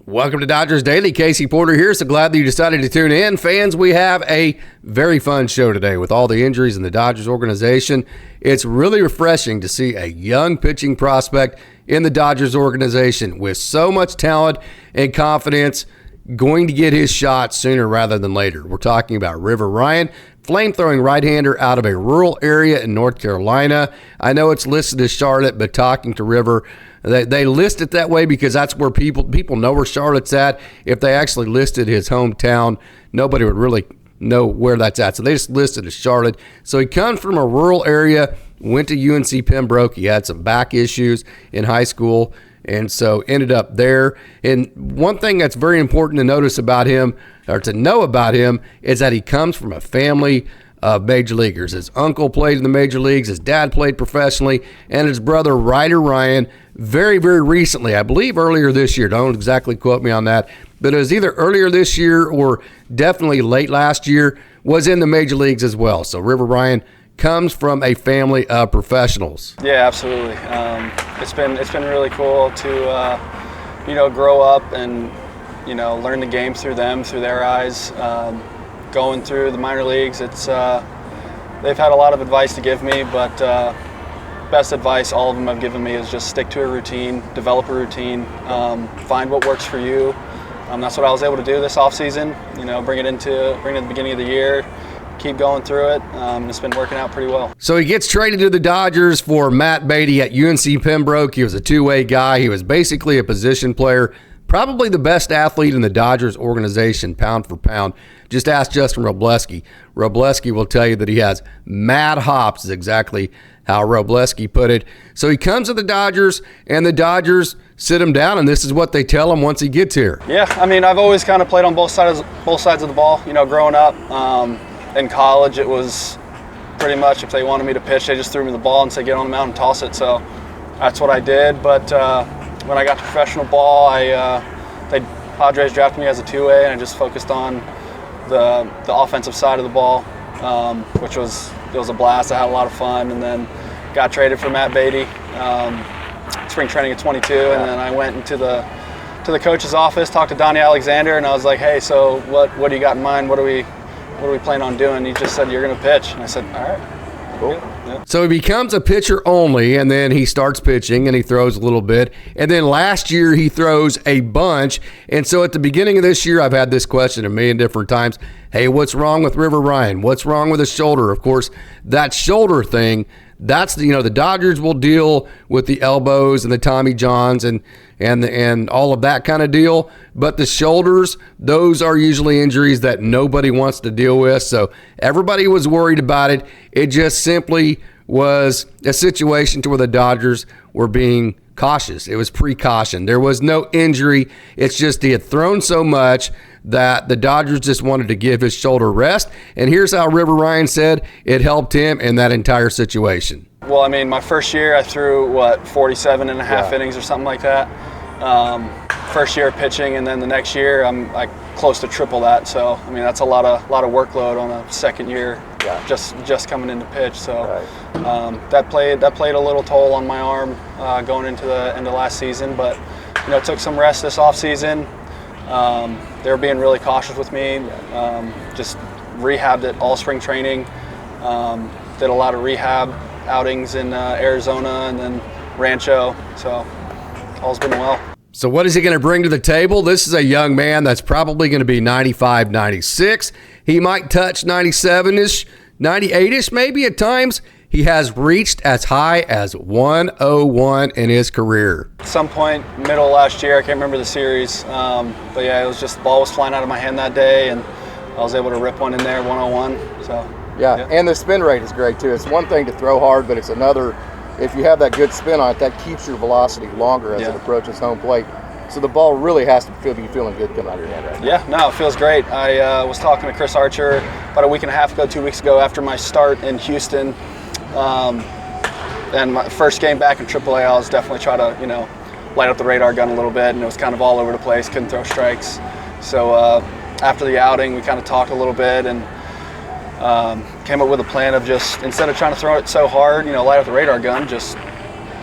Welcome to Dodgers Daily. Casey Porter here. So glad that you decided to tune in. Fans, we have a very fun show today with all the injuries in the Dodgers organization. It's really refreshing to see a young pitching prospect in the Dodgers organization with so much talent and confidence going to get his shot sooner rather than later. We're talking about River Ryan, flame-throwing right-hander out of a rural area in North Carolina. I know it's listed as Charlotte, but talking to River, they list it that way because that's where people know where Charlotte's at. If they actually listed his hometown, nobody would really know where that's at. So they just listed as Charlotte. So he comes from a rural area, went to UNC Pembroke. He had some back issues in high school, and so ended up there. And one thing that's very important to notice about him, or to know about him, is that he comes from a family of major leaguers. His uncle played in the major leagues, his dad played professionally, and his brother Ryder Ryan very, very recently, I believe earlier this year, don't exactly quote me on that, but it was either earlier this year or definitely late last year, was in the major leagues as well. So River Ryan comes from a family of professionals. Yeah, absolutely. It's been really cool to grow up and learn the game through them, through their eyes. Going through the minor leagues, they've had a lot of advice to give me, but best advice all of them have given me is just stick to a routine, develop a routine, find what works for you. That's what I was able to do this offseason. Bring it to the beginning of the year. Keep going through it. It's been working out pretty well. So he gets traded to the Dodgers for Matt Beatty at UNC Pembroke. He was a two-way guy. He was basically a position player, probably the best athlete in the Dodgers organization, pound for pound. Just ask Justin Robleski. Robleski will tell you that he has mad hops, is exactly how Robleski put it. So he comes to the Dodgers, and the Dodgers sit him down, and this is what they tell him once he gets here. Yeah, I've always kind of played on both sides of the ball. Growing up, in college, it was pretty much if they wanted me to pitch, they just threw me the ball and said, get on the mound and toss it. So that's what I did. But when I got to professional ball, Padres drafted me as a two-way, and I just focused on the offensive side of the ball, which was a blast. I had a lot of fun, and then got traded for Matt Beatty, spring training at 22, and then I went into the coach's office, talked to Donnie Alexander, and I was like, hey, so what do you got in mind? What are we planning on doing? He just said, you're going to pitch. And I said, all right, cool. Yeah. So he becomes a pitcher only, and then he starts pitching, and he throws a little bit. And then last year, he throws a bunch. And so at the beginning of this year, I've had this question a million different times. Hey, what's wrong with River Ryan? What's wrong with his shoulder? Of course, that shoulder thing, that's the Dodgers will deal with the elbows and the Tommy Johns and all of that kind of deal. But the shoulders, those are usually injuries that nobody wants to deal with. So everybody was worried about it. It just simply was a situation to where the Dodgers were being cautious. It was precaution. There was no injury. It's just he had thrown so much that the Dodgers just wanted to give his shoulder rest. And here's how River Ryan said it helped him in that entire situation. Well, my first year I threw, 47 and a half innings or something like that. First year pitching, and then the next year I'm like close to triple that. So, that's a lot of workload on a second year, just coming into pitch. So that played a little toll on my arm going into the end of last season. But, took some rest this off season. They were being really cautious with me. Just rehabbed it all spring training. Did a lot of rehab outings in Arizona and then Rancho. So all's been well. So what is he going to bring to the table? This is a young man that's probably going to be 95, 96. He might touch 97-ish, 98-ish maybe at times. He has reached as high as 101 in his career. At some point, middle of last year, I can't remember the series, but yeah, it was just the ball was flying out of my hand that day, and I was able to rip one in there, 101. So yeah, and the spin rate is great too. It's one thing to throw hard, but it's another. If you have that good spin on it, that keeps your velocity longer as it approaches home plate. So the ball really has to be feeling good coming out of your hand right now. Yeah, no, it feels great. I was talking to Chris Archer about a week and a half ago, 2 weeks ago, after my start in Houston. And my first game back in AAA, I was definitely trying to, light up the radar gun a little bit, and it was kind of all over the place, couldn't throw strikes. So after the outing, we kind of talked a little bit and came up with a plan of just, instead of trying to throw it so hard, light up the radar gun, just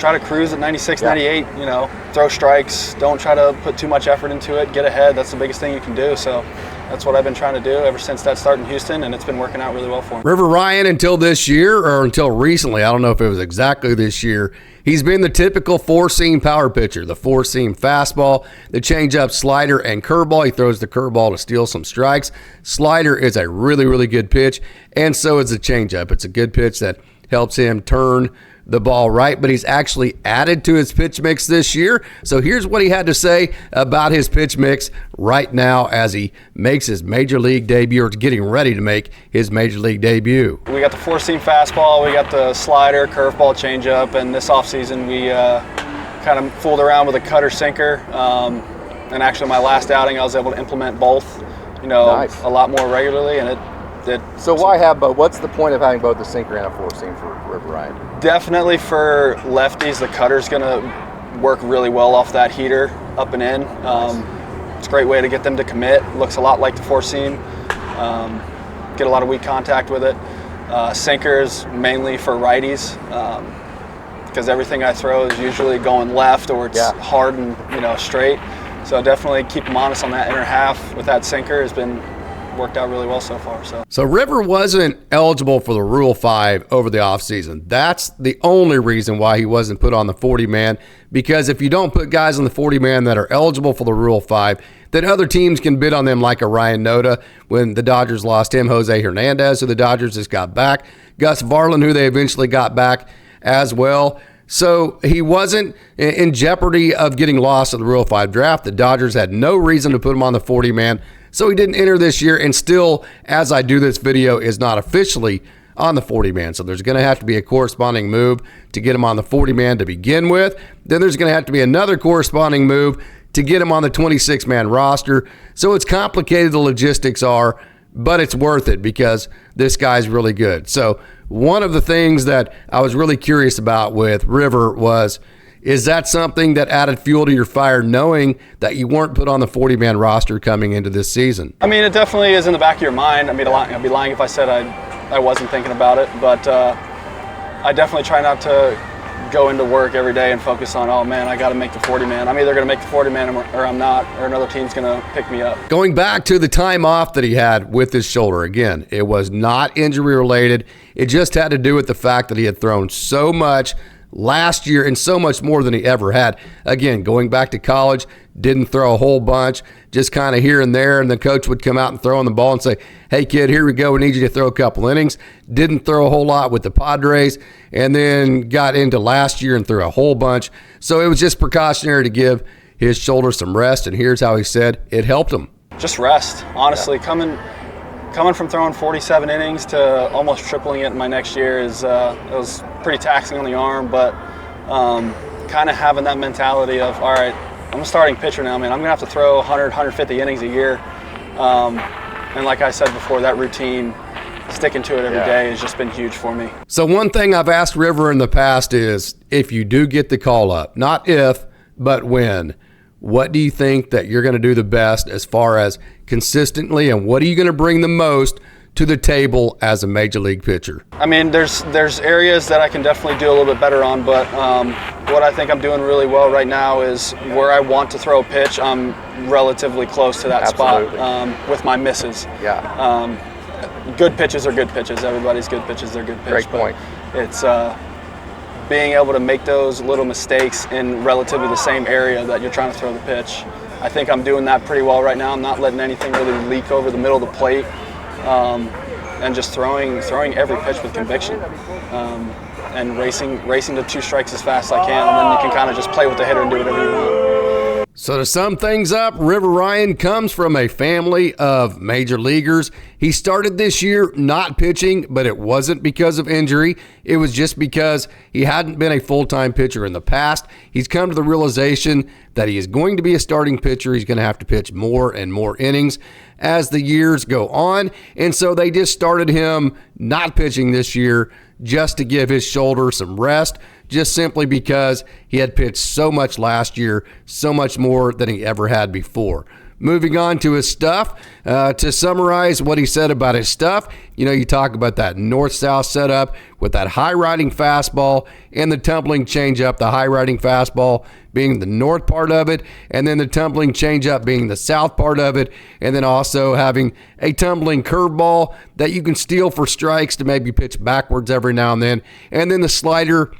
try to cruise at 96, Yeah. 98, you know, throw strikes. Don't try to put too much effort into it. Get ahead. That's the biggest thing you can do. So that's what I've been trying to do ever since that start in Houston, and it's been working out really well for me. River Ryan, until this year, or until recently, I don't know if it was exactly this year, he's been the typical four-seam power pitcher, the four-seam fastball, the changeup, slider, and curveball. He throws the curveball to steal some strikes. Slider is a really, really good pitch, and so is the changeup. It's a good pitch that helps him turn the ball right, but he's actually added to his pitch mix this year. So here's what he had to say about his pitch mix right now as he makes his major league debut, or getting ready to make his major league debut. We got the four-seam fastball, we got the slider, curveball, changeup, and this offseason we kind of fooled around with a cutter sinker. And actually my last outing I was able to implement both, you know, Nice. a lot more regularly, and it So why have both? What's the point of having both the sinker and a four-seam for River Ryan? definitely for lefties, the cutter's going to work really well off that heater up and in. It's a great way to get them to commit. Looks a lot like the four-seam. Get a lot of weak contact with it. Sinkers mainly for righties, because everything I throw is usually going left, or it's hard and, you know, straight. So definitely keep them honest on that inner half with that sinker has been worked out really well so far. So River wasn't eligible for the Rule 5 over the offseason. That's the only reason why he wasn't put on the 40-man, because if you don't put guys on the 40-man that are eligible for the Rule 5, then other teams can bid on them, like a Ryan Noda when the Dodgers lost him, Jose Hernandez, who the Dodgers just got back, Gus Varlin, who they eventually got back as well. So he wasn't in jeopardy of getting lost in the Rule 5 draft. The Dodgers had no reason to put him on the 40-man, so he didn't enter this year, and still, as I do this video, is not officially on the 40-man. So there's going to have to be a corresponding move to get him on the 40-man to begin with. Then there's going to have to be another corresponding move to get him on the 26-man roster. So it's complicated, the logistics are, but it's worth it because this guy's really good. So one of the things that I was really curious about with River was, is that something that added fuel to your fire, knowing that you weren't put on the 40-man roster coming into this season? I mean, it definitely is in the back of your mind. I mean, I'd be lying if I said I wasn't thinking about it, but I definitely try not to go into work every day and focus on, oh man, I got to make the 40-man. I'm either going to make the 40-man or I'm not, or another team's going to pick me up. Going back to the time off that he had with his shoulder, again, it was not injury related. It just had to do with the fact that he had thrown so much last year and so much more than he ever had. Again, going back to college, didn't throw a whole bunch, just kind of here and there, and the coach would come out and throw on the ball and say, hey kid, here we go, we need you to throw a couple innings. Didn't throw a whole lot with the Padres, and then got into last year and threw a whole bunch. So it was just precautionary to give his shoulder some rest, and here's how he said it helped him. Just rest, honestly. Coming from throwing 47 innings to almost tripling it in my next year it was pretty taxing on the arm, but kind of having that mentality of, all right, I'm a starting pitcher now, man. I'm going to have to throw 100, 150 innings a year. And like I said before, that routine, sticking to it every day has just been huge for me. So one thing I've asked River in the past is, if you do get the call up, not if, but when, what do you think that you're going to do the best as far as consistently, and what are you going to bring the most to the table as a major league pitcher? I mean, there's areas that I can definitely do a little bit better on, but what I think I'm doing really well right now is where I want to throw a pitch, I'm relatively close to that spot with my misses. Good pitches are good pitches. Everybody's good pitches, they're good pitches. Great point. It's being able to make those little mistakes in relatively the same area that you're trying to throw the pitch. I think I'm doing that pretty well right now. I'm not letting anything really leak over the middle of the plate, and just throwing every pitch with conviction, and racing to two strikes as fast as I can, and then you can kind of just play with the hitter and do whatever you want. So to sum things up, River Ryan comes from a family of major leaguers. He started this year not pitching, but it wasn't because of injury. It was just because he hadn't been a full-time pitcher in the past. He's come to the realization that he is going to be a starting pitcher. He's going to have to pitch more and more innings as the years go on. And so they just started him not pitching this year just to give his shoulder some rest, just simply because he had pitched so much last year, so much more than he ever had before. moving on to his stuff. To summarize what he said about his stuff, you talk about that north-south setup with that high-riding fastball and the tumbling changeup, the high-riding fastball being the north part of it, and then the tumbling changeup being the south part of it, and then also having a tumbling curveball that you can steal for strikes to maybe pitch backwards every now and then the slider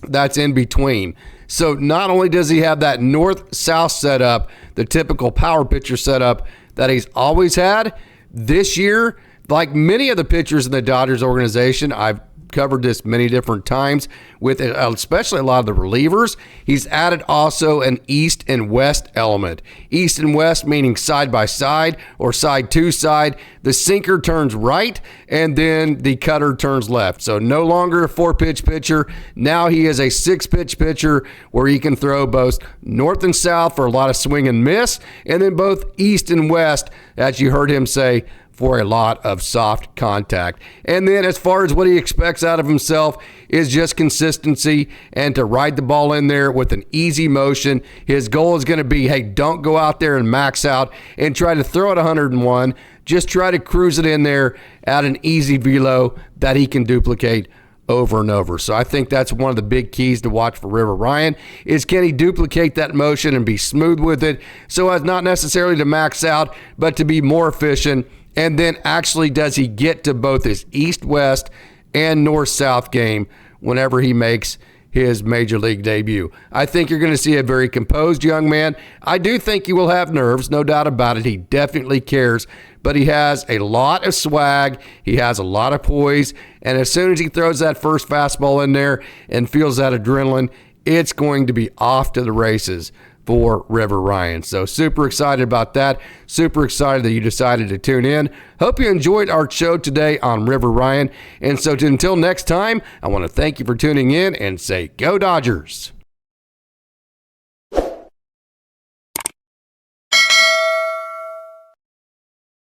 that's in between. So not only does he have that north-south setup, the typical power pitcher setup that he's always had, this year, like many of the pitchers in the Dodgers organization, I've covered this many different times with especially a lot of the relievers, he's added also an east and west element. East and west meaning side by side or side to side. The sinker turns right and then the cutter turns left. So no longer a 4-pitch pitcher. Now he is a 6-pitch pitcher where he can throw both north and south for a lot of swing and miss, and then both east and west, as you heard him say, for a lot of soft contact. And then as far as what he expects out of himself is just consistency and to ride the ball in there with an easy motion. His goal is going to be, hey, don't go out there and max out and try to throw it 101. Just try to cruise it in there at an easy velo that he can duplicate over and over. So I think that's one of the big keys to watch for River Ryan is, can he duplicate that motion and be smooth with it so as not necessarily to max out, but to be more efficient. And then actually, does he get to both his east-west and north-south game whenever he makes his major league debut? I think you're going to see a very composed young man. I do think he will have nerves, no doubt about it. He definitely cares, but he has a lot of swag. He has a lot of poise. And as soon as he throws that first fastball in there and feels that adrenaline, it's going to be off to the races for River Ryan. So super excited about that. Super excited that you decided to tune in. Hope you enjoyed our show today on River Ryan. And so until next time, I want to thank you for tuning in and say, go Dodgers.